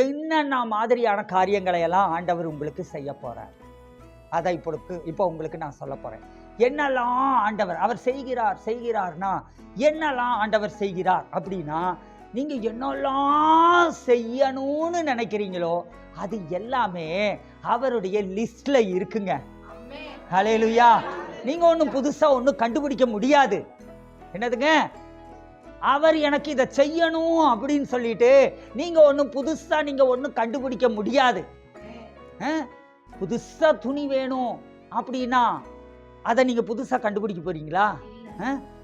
என்னென்ன மாதிரியான காரியங்களை எல்லாம் ஆண்டவர் உங்களுக்கு செய்ய போறார், அதை இப்போ உங்களுக்கு நான் சொல்ல போறேன். என்னெல்லாம் ஆண்டவர் அவர் செய்கிறார்னா என்னெல்லாம் ஆண்டவர் செய்கிறார் அப்படின்னா, நீங்க என்னெல்லாம் செய்யணும்னு நினைக்கிறீங்களோ அது எல்லாமே அவருடைய லிஸ்ட்ல இருக்குங்க. ஹல்லேலூயா. நீங்க ஒன்றும் புதுசா ஒன்றும் கண்டுபிடிக்க முடியாது. என்னதுங்க, அவர் எனக்கு இதை செய்யணும் அப்படின்னு சொல்லிட்டு நீங்க ஒன்றும் புதுசா நீங்க ஒன்றும் கண்டுபிடிக்க முடியாது. புதுசா துணி வேணும் அப்படின்னா அதை நீங்க புதுசா கண்டுபிடிக்க போறீங்களா?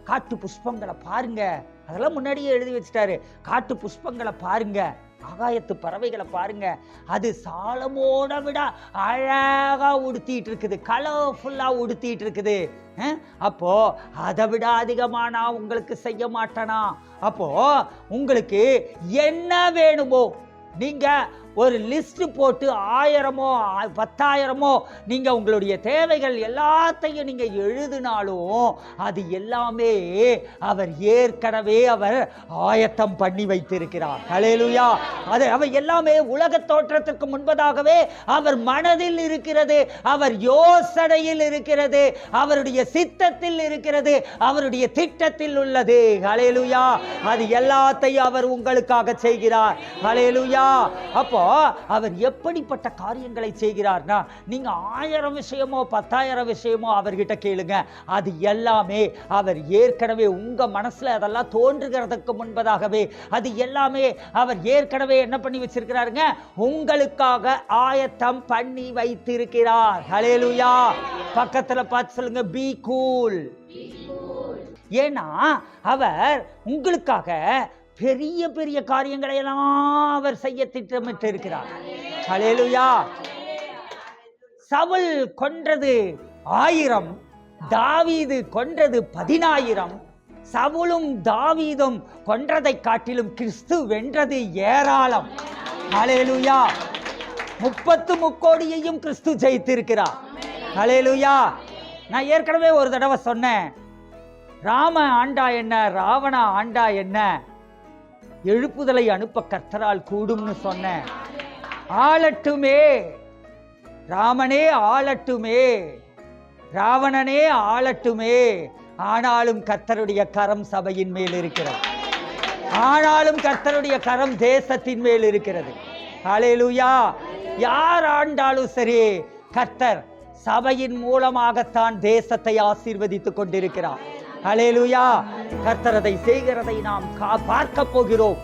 காட்டு புஷ்பங்களை பாருங்க, அதெல்லாம் முன்னாடியே எழுதி வச்சுட்டாரு. காட்டு புஷ்பங்களை பாருங்க, ஆகாயத்து பறவைகளை பாருங்க, அது சாலமோனை விட அழகா உடுத்திட்டு இருக்குது, கலர்ஃபுல்லா உடுத்திட்டு இருக்குது. அப்போ அதை விட அதிகமா நான் உங்களுக்கு செய்ய மாட்டேனா? அப்போ உங்களுக்கு என்ன வேணுமோ நீங்க ஒரு லிஸ்ட் போட்டு 1000மோ 10,000மோ நீங்க உங்களுடைய தேவைகள் எல்லாத்தையும் நீங்க எழுதினாலும் அது எல்லாமே அவர் ஏற்கனவே அவர் ஆயத்தம் பண்ணி வைத்திருக்கிறார். ஹல்லேலூயா. அது அவர் எல்லாமே உலக தோற்றத்திற்கு முன்பதாகவே அவர் மனதில் இருக்கிறது, அவர் யோசனையில் இருக்கிறது, அவருடைய சித்தத்தில் இருக்கிறது, அவருடைய திட்டத்தில் உள்ளது. ஹல்லேலூயா. அது எல்லாத்தையும் அவர் உங்களுக்காக செய்கிறார். ஹல்லேலூயா. அப்போ அவர் எப்படிப்பட்ட காரியங்களை செய்கிறார்னா, நீங்க 1000 விஷயமோ 10,000 விஷயமோ அவர்கிட்ட கேளுங்க, அது எல்லாமே அவர் ஏற்கனவே உங்க மனசுல அதெல்லாம் தோன்றுகிறதுக்கு முன்பதாகவே அது எல்லாமே அவர் ஏற்கனவே என்ன பண்ணி வச்சிருக்கிறாருங்க, உங்களுக்காக ஆயத்தம் பண்ணி வைத்திருக்கிறார். ஹல்லேலூயா. பக்கத்துல பார்த்து சொல்லுங்க, பி கூல். ஏன்னா அவர் உங்களுக்காக பெரிய பெரிய காரியங்களை எல்லாம் அவர் செய்ய திட்டமிட்டு இருக்கிறார். ஹல்லேலூயா. சவுல் கொன்றது 1000, தாவீது கொன்றது 10,000. சவுலும் தாவீதும் கொன்றதை காட்டிலும் கிறிஸ்து வென்றது ஏராளம். ஹல்லேலூயா. 33 கோடியையும் கிறிஸ்து ஜெயித்திருக்கிறார். ஹல்லேலூயா. நான் ஏற்கனவே ஒரு தடவை சொன்னேன், ராம ஆண்டா என்ன ராவணா ஆண்டா என்ன, எழுப்புதலை அனுப்ப கர்த்தரால் கூடும்னு சொன்னேன். ஆளட்டுமே, ராமனே ஆளட்டுமே, ராவணனே ஆளட்டுமே, ஆனாலும் கர்த்தருடைய கரம் சபையின் மேல் இருக்கிறது, ஆனாலும் கர்த்தருடைய கரம் தேசத்தின் மேல் இருக்கிறது. ஹல்லேலூயா. யார் ஆண்டாலும் சரி, கர்த்தர் சபையின் மூலமாகத்தான் தேசத்தை ஆசீர்வதித்துக் கொண்டிருக்கிறார். ஹல்லேலூயா. கர்த்தர் அதை செய்கிறதை நாம் பார்க்க போகிறோம்.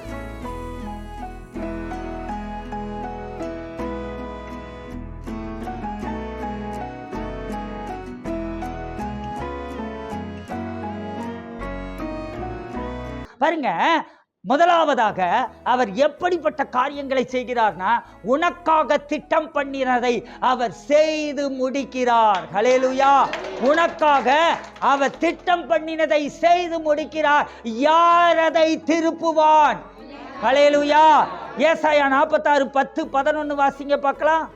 பாருங்க, முதலாவதாக அவர் எப்படிப்பட்ட காரியங்களை செய்கிறார்னா, உனக்காக திட்டம் பண்ணினதை அவர் செய்து முடிக்கிறார். ஹல்லேலூயா. உனக்காக அவர் திட்டம் பண்ணினதை செய்து முடிக்கிறார். யார் அதை திருப்புவான்? ஹல்லேலூயா. ஏசாயா 46:10-11 வாசிங்க பார்க்கலாம்.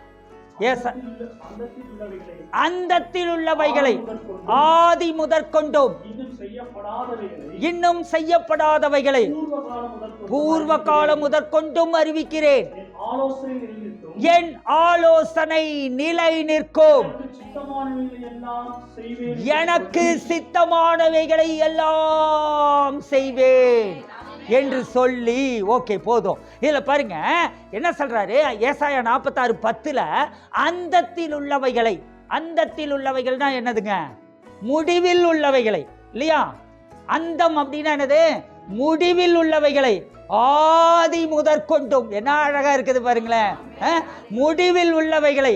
அந்தத்தில் உள்ளவைகளை ஆதி முதற்கொண்டும் இன்னும் செய்யப்படாதவைகளை பூர்வ காலம் முதற்கொண்டும் அறிவிக்கிறேன். என் ஆலோசனை நிலை நிற்கும், எனக்கு சித்தமானவைகளை எல்லாம் செய்வேன் என்று சொல்லி. ஓகே, போதும். இதுல பாருங்க என்ன சொல்றாரு, ஏசாயா 46:10 அந்தத்தில் உள்ளவைகளை. அந்தத்தில் உள்ளவைகள் தான் என்னதுங்க, முடிவில் உள்ளவைகளை இல்லையா? அந்தம் அப்படின்னா என்னது, முடிவில் உள்ளவைகளை. ஆதி முதற்கொண்டும், என்ன அழகா இருக்குது பாருங்களேன். முடிவில் உள்ளவைகளை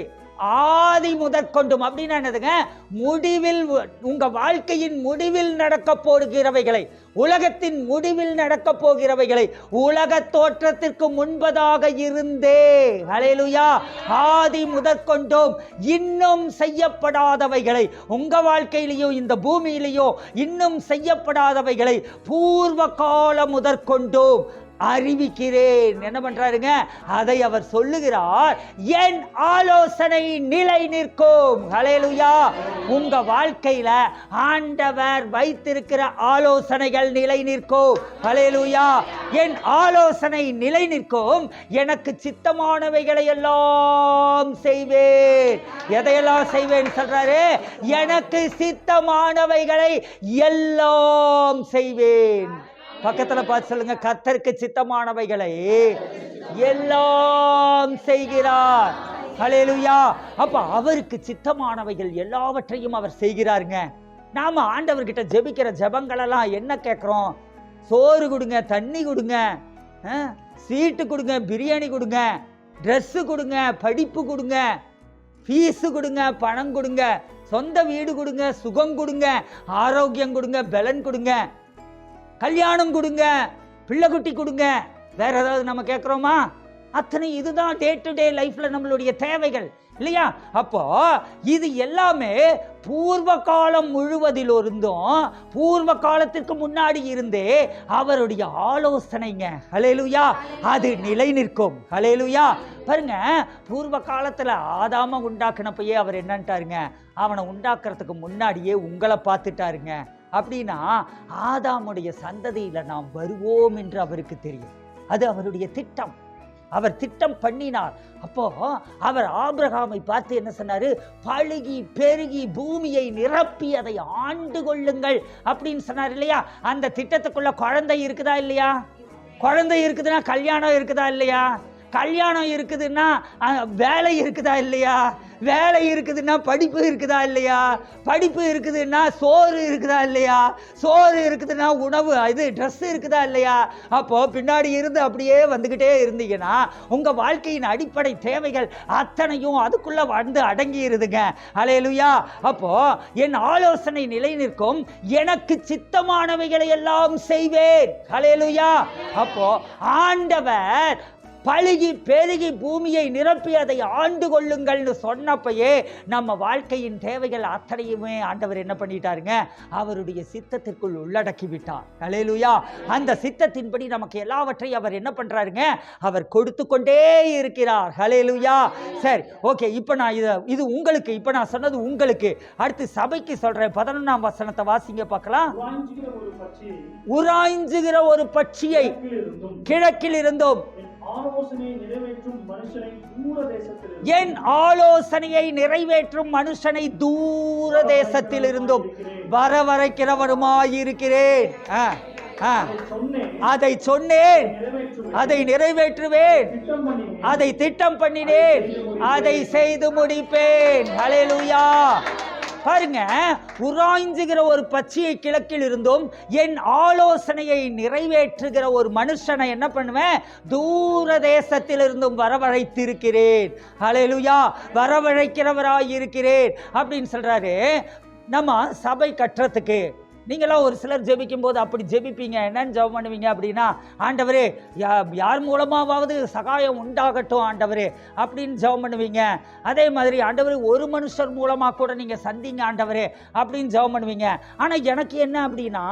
ஆதி முதற்கொண்டும் அப்படின்னா என்னதுங்க, முடிவில், உங்க வாழ்க்கையின் முடிவில் நடக்க போகிறவைகளை, உலகத்தின் முடிவில் நடக்க போகிறவைகளை, உலக தோற்றத்திற்கு முன்பதாக இருந்தே. ஹல்லேலூயா. ஆதி முதற்கொண்டும் இன்னும் செய்யப்படாதவைகளை, உங்க வாழ்க்கையிலேயோ இந்த பூமியிலேயோ இன்னும் செய்யப்படாதவைகளை பூர்வ காலம் முதற்கொண்டும் அறிவிக்கிறேன். என்ன பண்றாருங்க? அதை அவர் சொல்லுகிறார், என் ஆலோசனை நிலை நிற்கும். ஹல்லேலூயா. உங்க வாழ்க்கையில ஆண்டவர் வைத்திருக்கிற ஆலோசனைகள் நிலை நிற்கும். ஹல்லேலூயா. என் ஆலோசனை நிலை நிற்கும். எனக்கு சித்தமானவைகளை எல்லாம் செய்வேன். எதையெல்லாம் செய்வேன் சொல்றாரு? எனக்கு சித்தமானவைகளை எல்லாம் செய்வேன். பக்கத்துல பார்த்து சொல்லுங்க, கர்த்தருக்கு சித்தமானவைகளை எல்லாம் செய்கிறார். ஹல்லேலூயா. அப்ப அவருக்கு சித்தமானவைகள் எல்லாவற்றையும் அவர் செய்கிறாருங்க. நாம ஆண்டவர்கிட்ட ஜெபிக்கிற ஜெபங்களெல்லாம் என்ன கேட்கிறோம்? சோறு கொடுங்க, தண்ணி கொடுங்க, சீட்டு கொடுங்க, பிரியாணி கொடுங்க, ட்ரெஸ் கொடுங்க, படிப்பு கொடுங்க, ஃபீஸு கொடுங்க, பணம் கொடுங்க, சொந்த வீடு கொடுங்க, சுகம் கொடுங்க, ஆரோக்கியம் கொடுங்க, பலன் கொடுங்க, கல்யாணம் கொடுங்க, பிள்ளை குட்டி கொடுங்க. வேற ஏதாவது நம்ம கேட்கிறோமா? அத்தனை இதுதான் டே டு டே லைஃப்ல நம்மளுடைய தேவைகள் இல்லையா? அப்போ இது எல்லாமே பூர்வ காலம் முழுவதிலிருந்தும் பூர்வ காலத்திற்கு முன்னாடி இருந்தே அவருடைய ஆலோசனைங்க. ஹல்லேலூயா. அது நிலை நிற்கும். ஹல்லேலூயா. பாருங்க, பூர்வ காலத்துல ஆதாம உண்டாக்குனப்பயே அவர் என்னன்ட்டாருங்க? அவனை உண்டாக்குறதுக்கு முன்னாடியே உங்களை பார்த்துட்டாருங்க. அப்படின்னா ஆதாமுடைய சந்ததியில நாம் வருவோம் என்று அவருக்கு தெரியும். அது அவருடைய திட்டம். அவர் திட்டம் பண்ணினார். அப்போ அவர் ஆபிரகாமை பார்த்து என்ன சொன்னாரு? பழுகி பெருகி பூமியை நிரப்பி அதை ஆண்டு கொள்ளுங்கள் அப்படின்னு சொன்னார் இல்லையா? அந்த திட்டத்துக்குள்ள குழந்தை இருக்குதா இல்லையா? குழந்தை இருக்குதுன்னா கல்யாணம் இருக்குதா இல்லையா? கல்யாணம் இருக்குதுன்னா வேலை இருக்குதா இல்லையா? வேலை இருக்குதுன்னா படிப்பு இருக்குதா இல்லையா? படிப்பு இருக்குதுன்னா சோறு இருக்குதா இல்லையா? சோறு இருக்குதுன்னா உணவு, இது ட்ரெஸ் இருக்குதா இல்லையா? அப்போ பின்னாடி இருந்து அப்படியே வந்துகிட்டே இருந்தீங்கன்னா உங்க வாழ்க்கையின் அடிப்படை தேவைகள் அத்தனையும் அதுக்குள்ள வந்து அடங்கியிருதுங்க. ஹல்லேலூயா. அப்போ என் ஆலோசனை நிலை நிற்கும். எனக்கு சித்தமானவைகளை எல்லாம் செய்வேன். ஹல்லேலூயா. அப்போ ஆண்டவர் பழுகி பெருகி பூமியை நிரப்பி அதை ஆண்டு கொள்ளுங்கள்னு சொன்னப்பயே நம்ம வாழ்க்கையின் தேவைகள் அத்தனையுமே ஆண்டவர் என்ன பண்ணிட்டாருங்க? அவருடைய சித்தத்திற்குள் உள்ளடக்கி விட்டார். ஹல்லேலூயா. அந்த சித்தத்தின்படி நமக்கு எல்லாவற்றையும் அவர் என்ன பண்றாருங்க? அவர் கொடுத்து கொண்டே இருக்கிறார். ஹல்லேலூயா. சரி, ஓகே. இப்போ நான் இது உங்களுக்கு, இப்போ நான் சொன்னது உங்களுக்கு. அடுத்து சபைக்கு சொல்றேன். 11ஆம் வசனத்தை வாசிங்க பார்க்கலாம். உராய்ஞ்சுகிற ஒரு பட்சியை கிழக்கில் இருந்தும் என் ஆலோசனையை நிறைவேற்றும் மனுஷனை தூர தேசத்தில் இருந்தும் வரவழைக்கிறவருமாயிருக்கிறேன். அதை சொன்னேன், அதை நிறைவேற்றுவேன், அதை திட்டம் பண்ணினேன், அதை செய்து முடிப்பேன். ஹல்லேலூயா. பாருங்க, உராய்ஞ்சுகிற ஒரு பச்சையை கிழக்கில் இருந்தும் என் ஆலோசனையை நிறைவேற்றுகிற ஒரு மனுஷனை என்ன பண்ணுவேன்? தூர தேசத்தில் இருந்தும் வரவழைத்திருக்கிறேன். ஹல்லேலூயா. வரவழைக்கிறவராய் இருக்கிறேன் அப்படின்னு சொல்றாரு. நம்ம சபை கட்டுறதுக்கு நீங்களாம் ஒரு சிலர் ஜெபிக்கும் போது அப்படி ஜெபிப்பீங்க. என்னன்னு ஜெபம் பண்ணுவீங்க அப்படின்னா, ஆண்டவரே யார் மூலமாவது சகாயம் உண்டாகட்டும் ஆண்டவரே அப்படின்னு ஜெபம் பண்ணுவீங்க. அதே மாதிரி ஆண்டவரே ஒரு மனுஷர் மூலமாக கூட நீங்கள் சந்திங்க ஆண்டவரே அப்படின்னு ஜெபம் பண்ணுவீங்க. ஆனால் எனக்கு என்ன அப்படின்னா,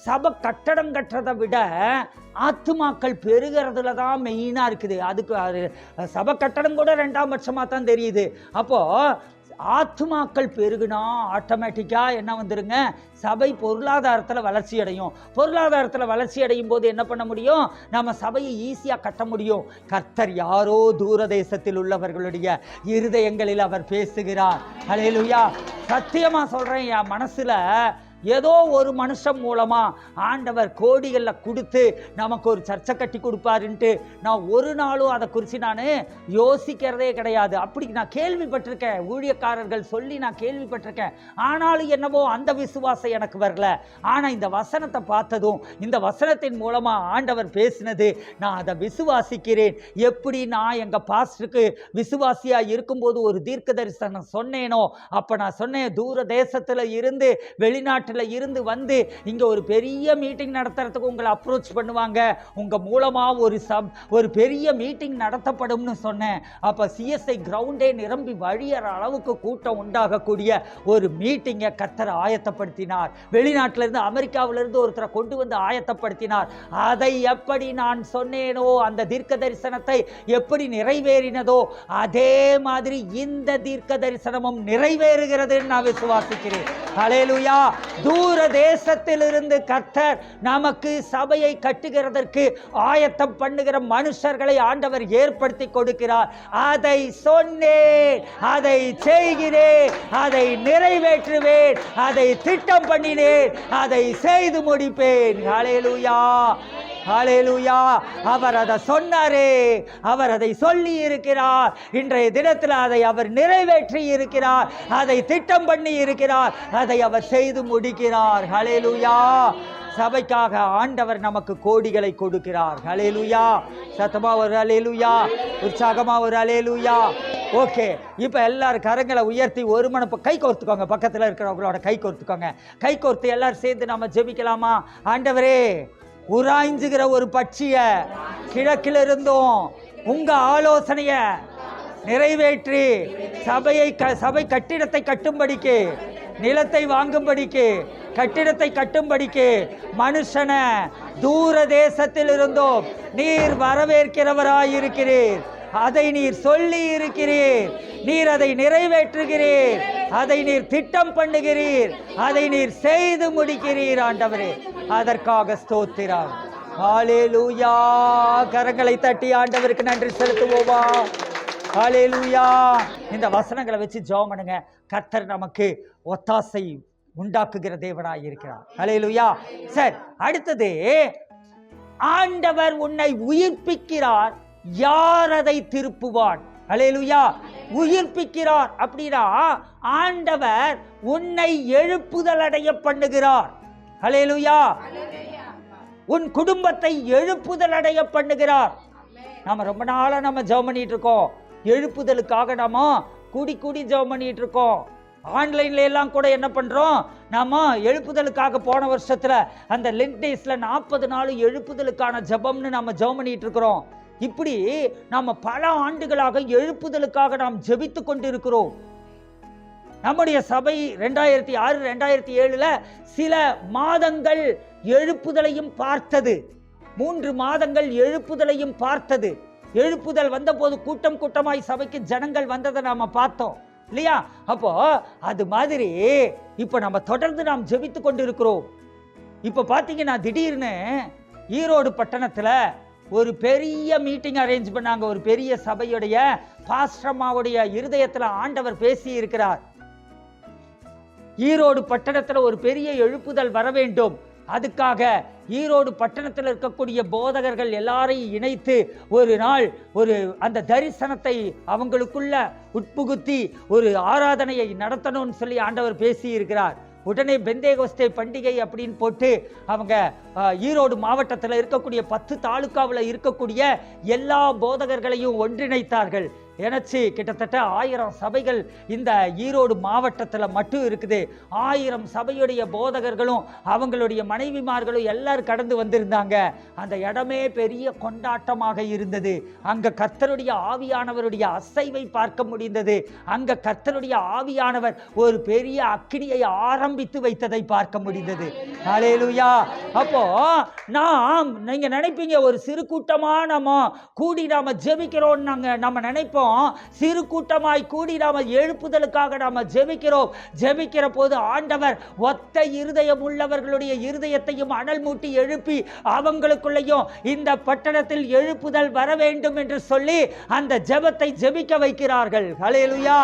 சபை கட்டடம் கட்டுறதை விட ஆத்துமாக்கள் பெருகிறதுல தான் மெயினாக இருக்குது. அதுக்கு சபை கட்டடம் கூட 2ஆம் பட்சமாக தான் தெரியுது. அப்போது ஆத்துமாக்கள் பெருகுனா ஆட்டோமேட்டிக்காக என்ன வந்துருங்க? சபை பொருளாதாரத்தில் வளர்ச்சி அடையும். பொருளாதாரத்தில் வளர்ச்சி அடையும் போது என்ன பண்ண முடியும்? நம்ம சபையை ஈஸியாக கட்ட முடியும். கர்த்தர் யாரோ தூரதேசத்தில் உள்ளவர்களுடைய இருதயங்களில் அவர் பேசுகிறார். ஹல்லேலூயா. சத்தியமாக சொல்கிறேன், என் மனசில் ஏதோ ஒரு மனுஷன் மூலமா ஆண்டவர் கோடிகளில் கொடுத்து நமக்கு ஒரு சர்ச்சை கட்டி கொடுப்பாருன்ட்டு நான் ஒரு நாளும் அதை குறித்து நான் யோசிக்கிறதே கிடையாது. அப்படி நான் கேள்விப்பட்டிருக்கேன், ஊழியக்காரர்கள் சொல்லி நான் கேள்விப்பட்டிருக்கேன். ஆனாலும் என்னவோ அந்த விசுவாசம் எனக்கு வரல. ஆனால் இந்த வசனத்தை பார்த்ததும், இந்த வசனத்தின் மூலமாக ஆண்டவர் பேசினது, நான் அதை விசுவாசிக்கிறேன். எப்படி நான் எங்கள் பாஸ்டருக்கு விசுவாசியாக இருக்கும்போது ஒரு தீர்க்க தரிசனம் சொன்னேனோ, அப்போ நான் சொன்னேன், தூர தேசத்தில் இருந்து வெளிநாட்டில் வெளிநாட்டுல இருந்து வந்து இங்க ஒரு பெரிய மீட்டிங் நடத்துறதுக்கு உங்களை அப்ரோச் பண்ணுவாங்க, உங்க மூலமா ஒரு பெரிய மீட்டிங் நடத்தப்படும்னு சொன்னேன். அப்ப சிஎஸ்ஐ கிரவுண்டே நிரம்பி வழியற அளவுக்கு கூட்டம் உண்டாகக்கூடிய ஒரு மீட்டிங்கை கர்த்தர் ஆயத்தப்படுத்தினார். வெளிநாட்டில இருந்து அமெரிக்காவிலிருந்து ஒருத்தரை கொண்டு வந்து ஆயத்தப்படுத்தினார். அதை எப்படி நான் சொன்னேனோ, அந்த தீர்க்க தரிசனத்தை எப்படி நிறைவேறினதோ அதே மாதிரி இந்த தீர்க்க தரிசனமும் நிறைவேறுகிறது நான் விசுவாசிக்கிறேன். ஹல்லேலூயா. தூர தேசத்திலிருந்து கர்த்தர் நமக்கு சபையை கட்டுகிறதற்கு ஆயத்தம் பண்ணுகிற மனுஷர்களை ஆண்டவர் ஏற்படுத்தி கொடுக்கிறார். அதை சொன்னேன், அதை செய்கிறேன், அதை நிறைவேற்றுவேன், அதை திட்டம் பண்ணினேன், அதை செய்து முடிப்பேன். ஹல்லேலூயா, ஹல்லேலூயா. அவர் அதை சொன்னாரே, அவர் அதை சொல்லி இருக்கிறார். இன்றைய தினத்தில் அதை அவர் நிறைவேற்றி இருக்கிறார், அதை திட்டம் பண்ணி இருக்கிறார், அதை அவர் செய்து முடிக்கிறார். ஹல்லேலூயா. சபைக்காக ஆண்டவர் நமக்கு கோடிகளை கொடுக்கிறார். ஹல்லேலூயா. சத்தமா ஒரு ஹல்லேலூயா, உற்சாகமா ஒரு ஹல்லேலூயா. ஓகே, இப்போ எல்லாரும் கரங்களை உயர்த்தி ஒரு மனப்ப கை கோர்த்துக்கோங்க. பக்கத்தில் இருக்கிறவங்களோட கை கோர்த்துக்கோங்க. கை கோர்த்து எல்லாரும் சேர்ந்து நம்ம ஜெபிக்கலாமா? ஆண்டவரே, உராய்ஞ்சுகிற ஒரு பட்சிய கிழக்கில் இருந்தும் உங்க ஆலோசனைய நிறைவேற்றி சபை கட்டிடத்தை கட்டும்படிக்கு, நிலத்தை வாங்கும்படிக்கு, கட்டிடத்தை கட்டும்படிக்கு மனுஷனை தூர தேசத்தில் இருந்தும் நீர் வரவேற்கிறவராயிருக்கிறீர். அதை நீர் சொல்லி இருக்கிறீர், நீர் அதை நிறைவேற்றுகிறீர், அதை நீர் திட்டம் பண்ணுகிறீர், அதை நீர் செய்து முடிக்கிறீர். ஆண்டவரே, அதற்காக ஸ்தோத்திரம். ஹல்லேலூயா. கரங்களை தட்டி ஆண்டவருக்கு நன்றி செலுத்துவோமா? ஹல்லேலூயா. இந்த வசனங்களை வச்சு ஜெபம் பண்ணுங்க. கர்த்தர் நமக்கு ஒத்தாசை உண்டாக்குகிற தேவனாய் இருக்கிறார். ஹல்லேலூயா. சரி, அடுத்தது, ஆண்டவர் உன்னை உயிர்ப்பிக்கிறார், யார் அதை திருப்புவான்? ஹல்லேலூயா. உயிர்ப்பிக்கிறார் அப்படின்னா ஆண்டவர் உன்னை எழுப்புதல் அடைய பண்ணுகிறார். ஹல்லேலூயா. உன் குடும்பத்தை எழுப்புதல் அடைய பண்ணுகிறார். நாம ரொம்ப நாளா நம்ம ஜெபம் பண்ணிட்டு இருக்கோம், எழுப்புதலுக்காக நாம கூடி ஜெபம் பண்ணிட்டு இருக்கோம். ஆன்லைன்ல எல்லாம் கூட என்ன பண்றோம், நாம எழுப்புதலுக்காக போன வருஷத்துல அந்த லென்ட் டேஸ்ல 40 நாள் எழுப்புதலுக்கான ஜெபம்னு நாம ஜெபம் பண்ணிட்டு இருக்கிறோம். இப்படி நாம பல ஆண்டுகளாக எழுப்புதலுக்காக நாம் ஜெபித்து கொண்டிருக்கிறோம். நம்முடைய சபை 2006 2007 சில மாதங்கள் எழுப்புதலையும் பார்த்தது. 3 மாதங்கள் எழுப்புதலையும் பார்த்தது. எழுப்புதல் வந்த போது கூட்டம் கூட்டமாய் சபைக்கு ஜனங்கள் வந்ததை நாம பார்த்தோம் இல்லையா? அப்போ அது மாதிரி இப்ப நம்ம தொடர்ந்து நாம் ஜெபித்து கொண்டிருக்கிறோம். இப்ப பாத்தீங்கன்னா திடீர்னு ஈரோடு பட்டணத்துல ஒரு பெரிய மீட்டிங் அரேஞ்ச் பண்ணாங்க. ஒரு பெரிய சபையுடைய பாஸ்டர்மாவுடைய இருதயத்துல ஆண்டவர் பேசி இருக்கிறார். ஈரோடு பட்டணத்துல ஒரு பெரிய எழுப்புதல் வர வேண்டும், அதுக்காக ஈரோடு பட்டணத்தில் இருக்கக்கூடிய போதகர்கள் எல்லாரையும் இணைத்து ஒரு நாள் அந்த தரிசனத்தை அவங்களுக்குள்ள உட்புகுத்தி ஒரு ஆராதனையை நடத்தணும்னு சொல்லி ஆண்டவர் பேசி இருக்கிறார். உடனே பெந்தேகோஸ்தே பண்டிகை அப்படின்னு போட்டு அவங்க ஈரோடு மாவட்டத்தில் இருக்கக்கூடிய 10 தாலுக்காவில் இருக்கக்கூடிய எல்லா போதகர்களையும் ஒன்றிணைத்தார்கள். எனச்சு கிட்டத்தட்ட 1000 சபைகள் இந்த ஈரோடு மாவட்டத்தில் மட்டும் இருக்குது. 1000 சபையுடைய போதகர்களும் அவங்களுடைய மனைவிமார்களும் எல்லாரும் கடந்து வந்திருந்தாங்க. அந்த இடமே பெரிய கொண்டாட்டமாக இருந்தது. அங்க கர்த்தருடைய ஆவியானவருடைய அசைவை பார்க்க முடிந்தது. அங்க கர்த்தருடைய ஆவியானவர் ஒரு பெரிய அக்கினியை ஆரம்பித்து வைத்ததை பார்க்க முடிந்தது. ஹல்லேலூயா. அப்போ நீங்க நினைப்பீங்க, ஒரு சிறு கூட்டமா நாம கூடி நாம ஜெபிக்கிறோம், நம்ம நினைப்போம் சிறு கூட்டமாய் கூடி நாம எழுப்புதலுக்காக நாம ஜெபிக்கிறோம். ஜெபிக்கிற போது ஆண்டவர் ஒத்த இருதயம் உள்ளவர்களுடைய இருதயத்தையும் அனல் மூட்டி எழுப்பி அவங்களுக்குள்ளேயும் இந்த பட்டணத்தில் எழுப்புதல் வர வேண்டும் என்று சொல்லி அந்த ஜெபத்தை ஜெபிக்க வைக்கிறார்கள். ஹல்லேலூயா.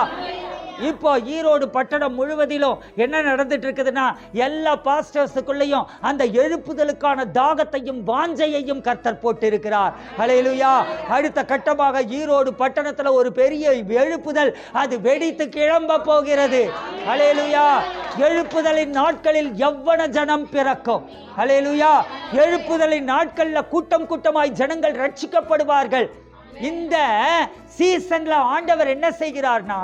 இப்போ ஈரோடு பட்டணம் முழுவதிலும் என்ன நடந்துட்டு இருக்குதுன்னா, எல்லா பாஸ்டர்ஸுக்குள்ளேயும் அந்த எழுப்புதலுக்கான தாகத்தையும் வாஞ்சையையும் கர்த்தர் போட்டு இருக்கிறார். ஹல்லேலூயா. அடுத்த கட்டமாக ஈரோடு பட்டணத்துல ஒரு பெரிய எழுப்புதல் அது வெடித்து கிளம்ப போகிறது. ஹல்லேலூயா. எழுப்புதலின் நாட்களில் எவ்வன ஜனம் பிறக்கும். ஹல்லேலூயா. எழுப்புதலின் நாட்கள்ல கூட்டம் கூட்டமாய் ஜனங்கள் ரட்சிக்கப்படுவார்கள். இந்த சீசன்ல ஆண்டவர் என்ன செய்கிறார்னா,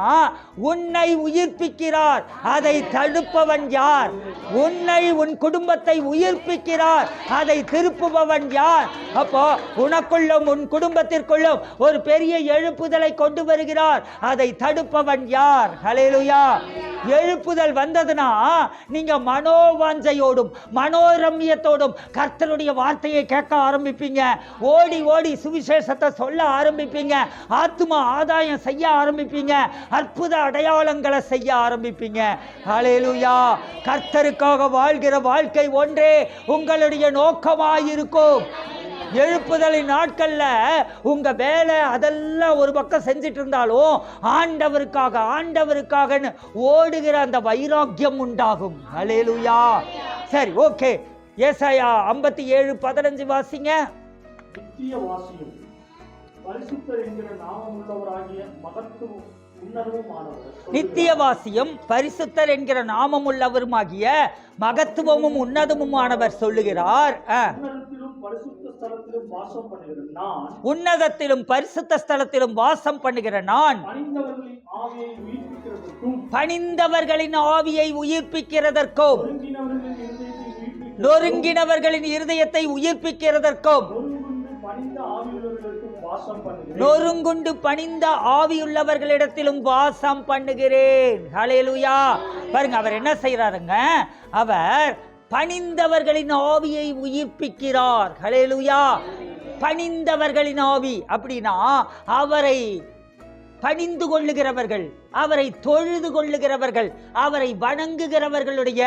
உன்னை உயிர்ப்பிக்கிறார். அதை தடுப்பவன் யார்? உன்னை, உன் குடும்பத்தை உயிர்ப்பிக்கிறார். அதை திருப்புபவன் யார்? அப்போ உனக்குள்ளும் உன் குடும்பத்திற்குள்ளும் ஒரு பெரிய எழுப்புதலை கொண்டு வருகிறார். அதை தடுப்பவன் யார்? ஹல்லேலூயா. எழுப்புதல் வந்ததுன்னா நீங்க மனோவாஞ்சையோடும் மனோரம்யத்தோடும் கர்த்தருடைய வார்த்தையை கேட்க ஆரம்பிப்பீங்க. ஓடி ஓடி சுவிசேஷத்தை சொல்ல ஆரம்பிப்பீங்க. ஆத்தும ஆதாயம் செய்ய ஆரம்பிப்பீங்க. அற்புத அடையாளங்களை செய்ய ஆரம்பிப்பீங்க. ஹல்லேலூயா. கர்த்தருக்காக வாழ்கிற வாழ்க்கை ஒன்றே உங்களுடைய நோக்கமாயிருக்கும். எழுப்புதலின் நாட்கள்ல உங்க வேலை அதெல்லாம் ஒரு பக்கம் செஞ்சிட்டு இருந்தாலும் ஆண்டவருக்காக ஓடுகிற அந்த வைராக்கியம் உண்டாகும். ஹல்லேலூயா. சரி, ஓகே. ஏசாயா 57:15 வாசிங்க. நித்திய வாசியும் பரிசுத்தர் என்கிற நாமமுள்ளவராகிய மகத்துவம் நித்தியவாசியும் பரிசுத்தர் என்கிற நாமமுள்ளவருமாகிய மகத்துவமும் உன்னதமுமானவர் சொல்லுகிறார். உன்னதத்திலும் பரிசுத்த ஸ்தலத்திலும் வாசம் பண்ணுகிற நான் பணிந்தவர்களின் ஆவியை உயிர்ப்பிக்கிறதற்கும் நொறுங்கினவர்களின் இருதயத்தை உயிர்ப்பிக்கிறதற்கும் நொறுங்குண்டு பணிந்த ஆவியுள்ளவர்களிடத்திலும் வாசம் பண்ணுகிறேன். ஹல்லேலூயா. பாருங்க, அவர் என்ன செய்யறாருங்க? அவர் பணிந்தவர்களின் ஆவியை உயிர்ப்பிக்கிறார். ஹல்லேலூயா. பணிந்தவர்களின் ஆவி அப்படின்னா அவரை பணிந்து கொள்ளுகிறவர்கள், அவரை தொழுது கொள்ளுகிறவர்கள், அவரை வணங்குகிறவர்களுடைய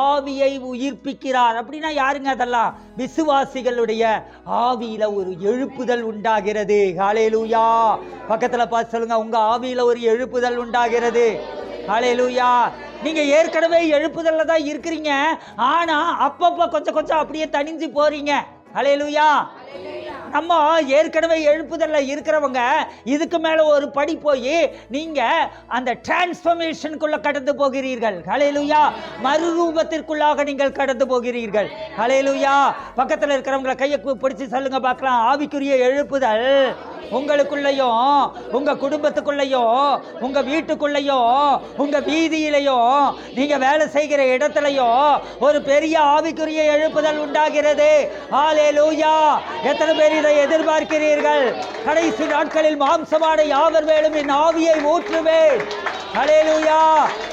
ஆவியை உயிர்ப்பிக்கிறார். அப்படின்னா யாருங்க அதெல்லாம்? விசுவாசிகளுடைய ஆவியில ஒரு எழுப்புதல் உண்டாகிறது. ஹல்லேலூயா. பக்கத்துல பார்த்து சொல்லுங்க, உங்க ஆவியில ஒரு எழுப்புதல் உண்டாகிறது. ஹல்லேலூயா. நீங்க ஏற்கனவே எழுப்புதல்ல தான் இருக்கிறீங்க. ஆனா அப்பப்ப கொஞ்சம் அப்படியே தணிஞ்சு போறீங்க. ஹல்லேலூயா. நம்ம ஏற்கனவே எழுப்புதல்ல இருக்கிறவங்க இதுக்கு மேல ஒரு படி போய் நீங்க அந்த டிரான்ஸ்ஃபர்மேஷனுக்குள்ள கடந்து போகிறீர்கள். ஹல்லேலூயா. மறுரூபத்திற்குள்ளாக நீங்கள் கடந்து போகிறீர்கள். ஹல்லேலூயா. பக்கத்துல இருக்கிறவங்களை கையை பிடிச்சு சொல்லுங்க பார்க்கலாம், ஆவிக்குரிய எழுப்புதல் உங்களுக்குள்ளயும் உங்க குடும்பத்துக்குள்ளயும் உங்க வீட்டுக்குள்ளயும் உங்க வீதியிலையும் நீங்க வேலை செய்கிற இடத்துலயும் ஒரு பெரிய ஆவிக்குரிய எழுப்புதல் உண்டாகிறது. ஹல்லேலூயா. எத்தனை பேர் இதை எதிர்பார்க்கிறீர்கள்? கடைசி நாட்களில் மாம்சமான யாவர் மேலும் என் ஆவியை ஊற்றுவேன். ஹல்லேலூயா.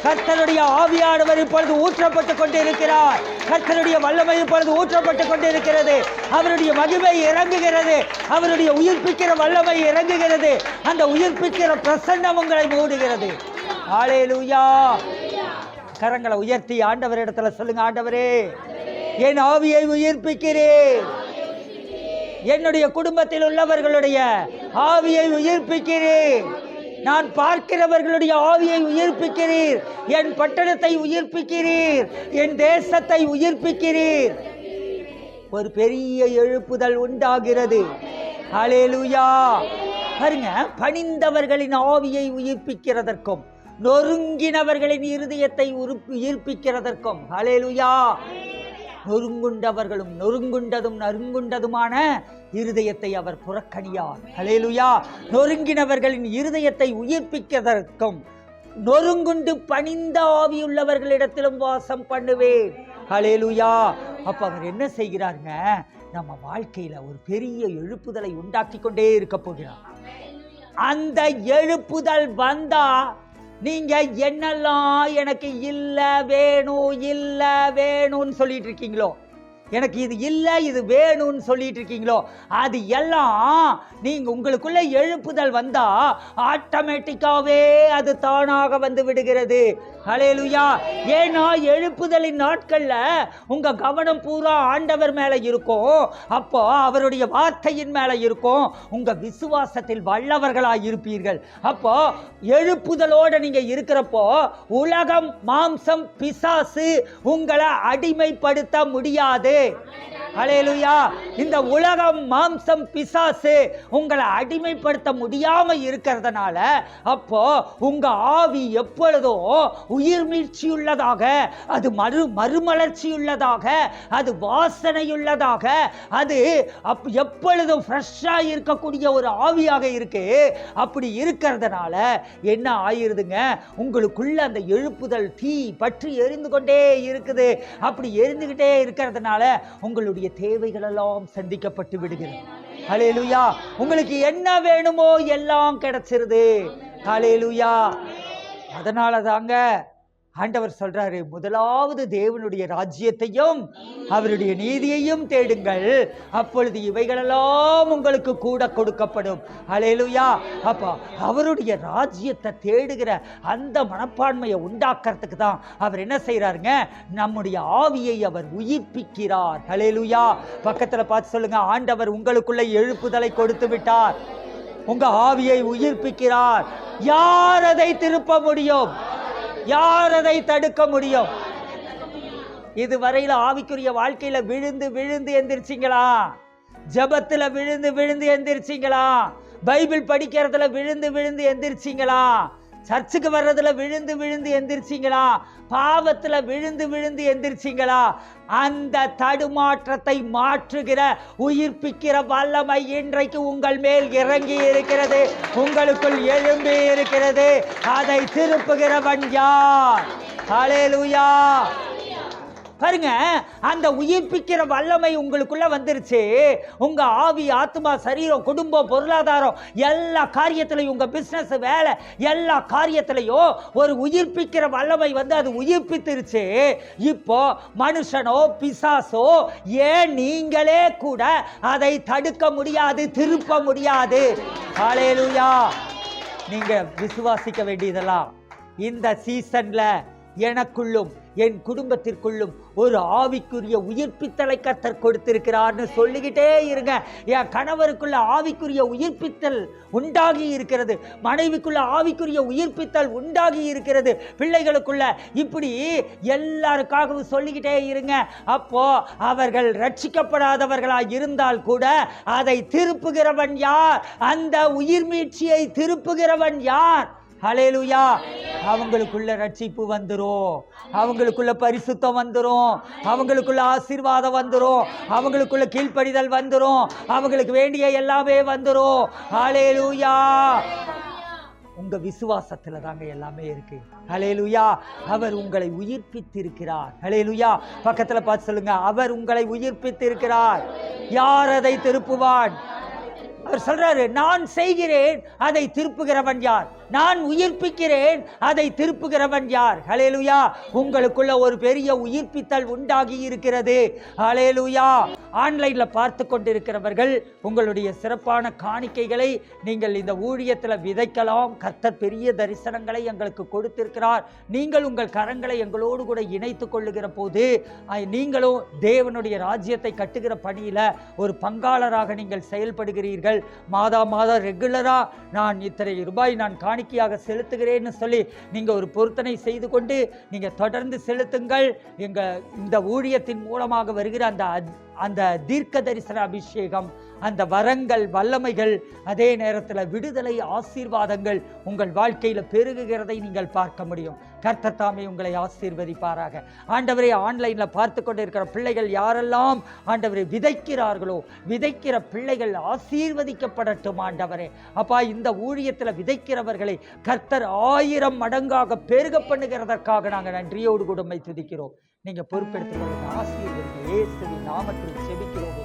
கர்த்தருடைய ஆவியானவர் இப்பொழுது ஊற்றப்பட்டுக் கொண்டிருக்கிறார். கர்த்தருடைய வல்லமை இப்பொழுது ஊற்றப்பட்டுக் கொண்டிருக்கிறது. அவருடைய மகிமை இறங்குகிறது. அவருடைய உயிர்ப்பிக்கிற வல்லமை இறங்குகிறது. அந்த உயிர்ப்பிக்கிற பிரசன்னம் உங்களை மூடுகிறது. ஹல்லேலூயா. கரங்களை உயர்த்தி ஆண்டவரிடத்துல சொல்லுங்க, ஆண்டவரே என் ஆவியை உயிர்ப்பிக்கிறேன். என்னுடைய குடும்பத்தில் உள்ளவர்களுடைய ஆவியை உயிர்ப்பிக்கிறேன். நான் பார்க்கிறவர்களுடைய ஆவியை உயிர்ப்பிக்கிறீர். என் பட்டணத்தை உயிர்ப்பிக்கிறீர். என் தேசத்தை உயிர்ப்பிக்கிறீர். ஒரு பெரிய எழுப்புதல் உண்டாகிறது. ஹல்லேலூயா. பாருங்க, பணிந்தவர்களின் ஆவியை உயிர்ப்பிக்கிறதற்கும் நொறுங்கினவர்களின் இருதயத்தை உயிர்ப்பிக்கிறதற்கும். ஹல்லேலூயா. நொறுங்குண்டவர்களும் நொறுங்குண்டதும் நறுங்குண்டதுமான இருதயத்தை அவர் புறக்கணியார். ஹல்லேலூயா. நொறுங்கினவர்களின் இருதயத்தை உயிர்ப்பிக்கிறதற்கும் நொறுங்குண்டு பணிந்த ஆவியுள்ளவர்களிடத்திலும் வாசம் பண்ணுவேன். ஹல்லேலூயா. அப்ப அவர் என்ன செய்கிறாருங்க? நம்ம வாழ்க்கையில ஒரு பெரிய எழுப்புதலை உண்டாக்கி கொண்டே இருக்க போகிறார். அந்த எழுப்புதல் வந்தா நீங்க என்னெல்லாம் எனக்கு இல்ல வேணும்னு சொல்லிட்டு இருக்கீங்களோ, எனக்கு இது இல்லை இது வேணும்னு சொல்லிட்டு இருக்கீங்களோ, அது எல்லாம் நீங்க உங்களுக்குள்ள எழுப்புதல் வந்தா ஆட்டோமேட்டிக்காவே அது தானாக வந்து விடுகிறது. ஹல்லேலூயா. ஏன்னா எழுப்புதலின் நாட்கள்ல உங்க கவனம் பூரா ஆண்டவர் மேல இருக்கும். அப்போ அவருடைய வார்த்தையின் மேல இருக்கும். உங்க விசுவாசத்தில் வல்லவர்களாய் இருப்பீர்கள். அப்போ எழுப்புதலோட நீங்க இருக்கிறப்போ உலகம், மாம்சம், பிசாசு உங்களை அடிமைப்படுத்த முடியாது. ஹல்லேலூயா. இந்த உலகம், மாம்சம், பிசாசு உங்களை அடிமைப்படுத்த முடியாம இருக்கிறதுனால அப்போ உங்க ஆவி எப்பொழுதும் உயிர் மீட்சியுள்ளதாக, அது மறுமலர்ச்சியுள்ளதாக, அது வாசனையுள்ளதாக, அது எப்பொழுதும் ஃப்ரெஷ்ஷா இருக்கக்கூடிய ஒரு ஆவியாக இருக்கு. அப்படி இருக்கிறதுனால என்ன ஆயிருதுங்க, உங்களுக்குள்ள அந்த எழுப்புதல் தீ பற்றி எரிந்து கொண்டே இருக்குது. அப்படி எரிந்துகிட்டே இருக்கிறதுனால உங்களுடைய தேவைகள் எல்லாம் சந்திக்கப்பட்டு விடுகிறது. ஹல்லேலூயா. உங்களுக்கு என்ன வேணுமோ எல்லாம் கிடைச்சிருது. ஹல்லேலூயா. அதனால தாங்க ஆண்டவர் சொல்றாரு, முதலாவது தேவனுடைய ராஜ்யத்தையும் அவருடைய நீதியையும் தேடுங்கள், அப்பொழுது இவைகளெல்லாம் உங்களுக்கு கூட கொடுக்கப்படும். ஹல்லேலூயா. அப்ப அவருடைய ராஜ்யத்தை தேடுகிற அந்த மனப்பான்மையை உண்டாக்குறதுக்கு தான் அவர் என்ன செய்யறாருங்க, நம்முடைய ஆவியை அவர் உயிர்ப்பிக்கிறார். ஹல்லேலூயா. பக்கத்துல பார்த்து சொல்லுங்க, ஆண்டவர் உங்களுக்குள்ள எழுப்புதலை கொடுத்து விட்டார், உங்க ஆவியை உயிர்ப்பிக்கிறார். யார் அதை திருப்ப முடியும்? யார் அதை தடுக்க முடியும்? இதுவரையில ஆவிக்குரிய வாழ்க்கையில விழுந்து விழுந்து எந்திரிச்சிங்களா? ஜபத்துல விழுந்து விழுந்து எந்திரிச்சிங்களா? பைபிள் படிக்கிறதுல விழுந்து விழுந்து எந்திரிச்சிங்களா? சர்ச்சுக்கு வர்றதுல விழுந்து விழுந்து எந்திரிச்சிங்களா? பாவத்துல விழுந்து விழுந்து எந்திரிச்சிங்களா? அந்த தடுமாற்றத்தை மாற்றுகிற உயிர்ப்பிக்கிற வல்லமை இன்றைக்கு உங்கள் மேல் இறங்கி இருக்கிறது, உங்களுக்குள் எழும்பி இருக்கிறது. அதை திருப்புகிறவன் யார்? ஹல்லேலூயா. பாருங்க, அந்த உயிர்ப்பிக்கிற வல்லமை உங்களுக்குள்ள வந்துருச்சு. உங்க ஆவி, ஆத்மா, சரீரம், குடும்பம், பொருளாதாரம் எல்லா காரியத்திலையும், உங்க பிசினஸ், வேலை எல்லா காரியத்திலையும் ஒரு உயிர்ப்பிக்கிற வல்லமை வந்து அது உயிர்ப்பித்திருச்சு. இப்போ மனுஷனோ பிசாசோ ஏன் நீங்களே கூட அதை தடுக்க முடியாது, திருப்ப முடியாது. ஹல்லேலூயா. நீங்க விசுவாசிக்க வேண்டியதெல்லாம் இந்த சீசன்ல எனக்குள்ளும் என் குடும்பத்திற்குள்ளும் ஒரு ஆவிக்குரிய உயிர்ப்பித்தலை கர்த்தர் கொடுத்திருக்கிறார்னு சொல்லிக்கிட்டே இருங்க. என் கணவருக்குள்ள ஆவிக்குரிய உயிர்ப்பித்தல் உண்டாகி இருக்கிறது, மனைவிக்குள்ள ஆவிக்குரிய உயிர்ப்பித்தல் உண்டாகி இருக்கிறது, பிள்ளைகளுக்குள்ள, இப்படி எல்லாருக்காகவும் சொல்லிக்கிட்டே இருங்க. அப்போ அவர்கள் ரட்சிக்கப்படாதவர்களாய் இருந்தால் கூட அதை திருப்புகிறவன் யார்? அந்த உயிர் மீட்சியை திருப்புகிறவன் யார்? ஹல்லேலூயா. அவங்களுக்குள்ள ரட்சிப்பு வந்துரும், அவங்களுக்குள்ள பரிசுத்தம் வந்துரும், அவங்களுக்குள்ள ஆசீர்வாதம் வந்துரும், அவங்களுக்குள்ள கீழ்ப்படிதல் வந்துரும், அவங்களுக்கு வேண்டிய எல்லாமே வந்துரும். ஹல்லேலூயா. உங்க விசுவாசத்துல தாங்க எல்லாமே இருக்கு. ஹல்லேலூயா. அவர் உங்களை உயிர்ப்பித்திருக்கிறார். ஹல்லேலூயா. பக்கத்துல பார்த்து சொல்லுங்க, அவர் உங்களை உயிர்ப்பித்திருக்கிறார். யார் அதை திருப்புவான்? அவர் சொல்றாரு, நான் செய்கிறேன், அதை திருப்புகிறவன் யார்? நான் உயிர்ப்பிக்கிறேன், அதை திருப்புகிறவன் யார்? ஹல்லேலூயா. உங்களுக்குள்ள ஒரு பெரிய உயிர்ப்பித்தல் உண்டாகி இருக்கிறது. ஹல்லேலூயா. ஆன்லைன்ல பார்த்து கொண்டிருக்கிறவர்கள் உங்களுடைய சிறப்பான காணிக்கைகளை நீங்கள் இந்த ஊழியத்தில் விதைக்கலாம். கர்த்தர் பெரிய தரிசனங்களை எங்களுக்கு கொடுத்திருக்கிறார். நீங்கள் உங்கள் கரங்களை எங்களோடு கூட இணைத்து கொள்ளுகிற போது நீங்களும் தேவனுடைய ராஜ்யத்தை கட்டுகிற பணியில ஒரு பங்காளராக நீங்கள் செயல்படுகிறீர்கள். மாதா மாதம் ரெகுலரா நான் இத்தனை ரூபாய் நான் காணிக்கையாக செலுத்துகிறேன்னு சொல்லி நீங்க ஒரு பொருத்தனை செய்து கொண்டு நீங்க தொடர்ந்து செலுத்துங்கள். இந்த ஊழியத்தின் மூலமாக வருகிற அந்த தீர்க்க தரிசன அபிஷேகம், அந்த வரங்கள், வல்லமைகள், அதே நேரத்தில் விடுதலை, ஆசீர்வாதங்கள் உங்கள் வாழ்க்கையில பெருகுகிறதை நீங்கள் பார்க்க முடியும். கர்த்தர் தாமே உங்களை ஆசீர்வதிப்பாராக. ஆண்டவரே, ஆன்லைன்ல பார்த்து கொண்டிருக்கிற பிள்ளைகள் யாரெல்லாம் ஆண்டவரை விதைக்கிறார்களோ, விதைக்கிற பிள்ளைகள் ஆசீர்வதிக்கப்படட்டும். ஆண்டவரே அப்பா, இந்த ஊழியத்தில் விதைக்கிறவர்களை கர்த்தர் 1000 மடங்காக பெருக பண்ணுகிறதற்காக நாங்கள் நன்றியோடு கூட துதிக்கிறோம். நீங்க பொறுப்பெடுத்துக் கொள்ளுங்க. ஆசீர்வதிங்க. இயேசுவின் நாமத்தில் செபிக்கிறோம்.